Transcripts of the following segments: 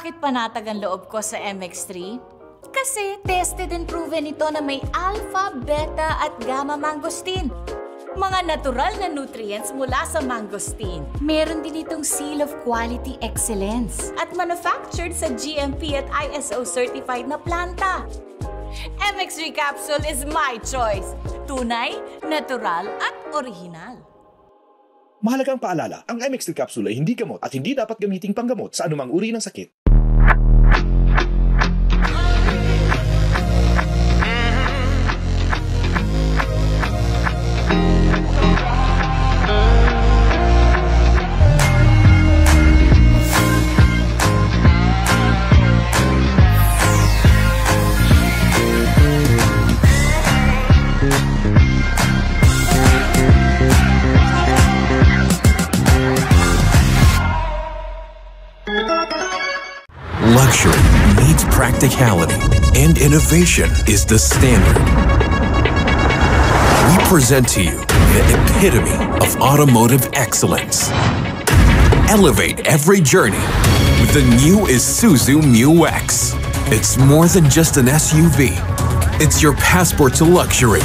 Bakit panatag ang loob ko sa MX3? Kasi tested and proven ito na may alpha, beta at gamma mangosteen. Mga natural na nutrients mula sa mangosteen. Meron din itong seal of quality excellence at manufactured sa GMP at ISO certified na planta. MX3 capsule is my choice. Tunay, natural at original. Mahalagang paalala, ang MX3 capsule ay hindi gamot at hindi dapat gamiting panggamot sa anumang uri ng sakit. Luxury meets practicality, and innovation is the standard. We present to you the epitome of automotive excellence. Elevate every journey with the new Isuzu Mu-X. It's more than just an SUV. It's your passport to luxury,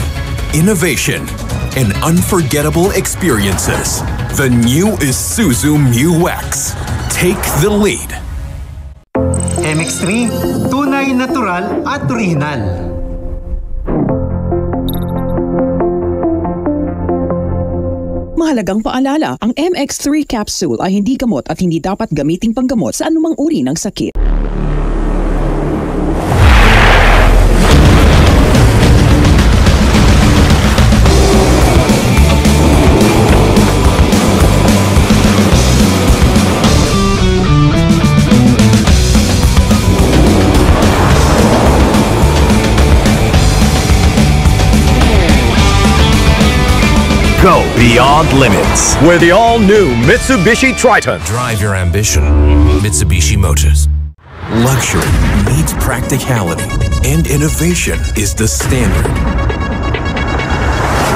innovation, and unforgettable experiences. The new Isuzu Mu-X. Take the lead. MX3, tunay, natural at original. Mahalagang paalala, ang MX3 capsule ay hindi gamot at hindi dapat gamiting panggamot sa anumang uri ng sakit. Go beyond limits with the all-new Mitsubishi Triton. Drive your ambition. Mitsubishi Motors. Luxury meets practicality, and innovation is the standard.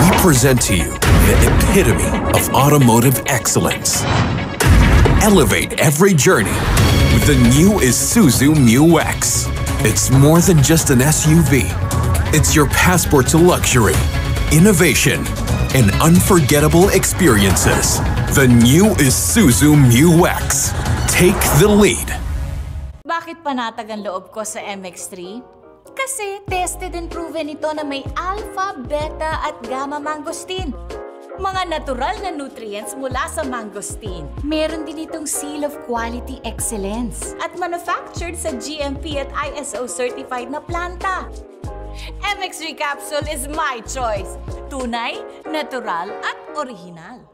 We present to you the epitome of automotive excellence. Elevate every journey with the new Isuzu Mu-X. It's more than just an SUV. It's your passport to luxury, innovation, and unforgettable experiences. The new Isuzu Mu-X. Take the lead. Bakit panatag ang loob ko sa MX3? Kasi tested and proven ito na may alpha, beta at gamma mangosteen. Mga natural na nutrients mula sa mangosteen. Meron din itong seal of quality excellence at manufactured sa GMP at ISO certified na planta. MX3 capsule is my choice. Tunay, natural at original.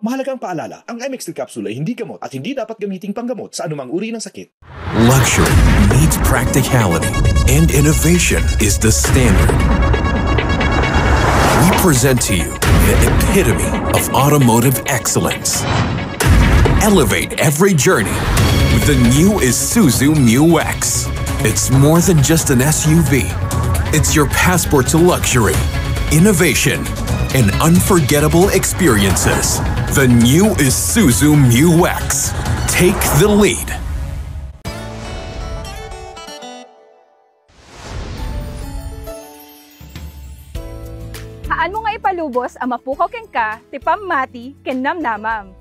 Mahalagang paalala, ang MX3 capsule ay hindi gamot at hindi dapat gamiting panggamot sa anumang uri ng sakit. Luxury meets practicality, and innovation is the standard. We present to you the epitome of automotive excellence. Elevate every journey with the new Isuzu Mu-X. It's more than just an SUV. It's your passport to luxury, innovation, and unforgettable experiences. The new Isuzu Mu-X. Take the lead. Haan mo nga ipalubos ang mapukaw ken ka, tipam mati, ken namnamam.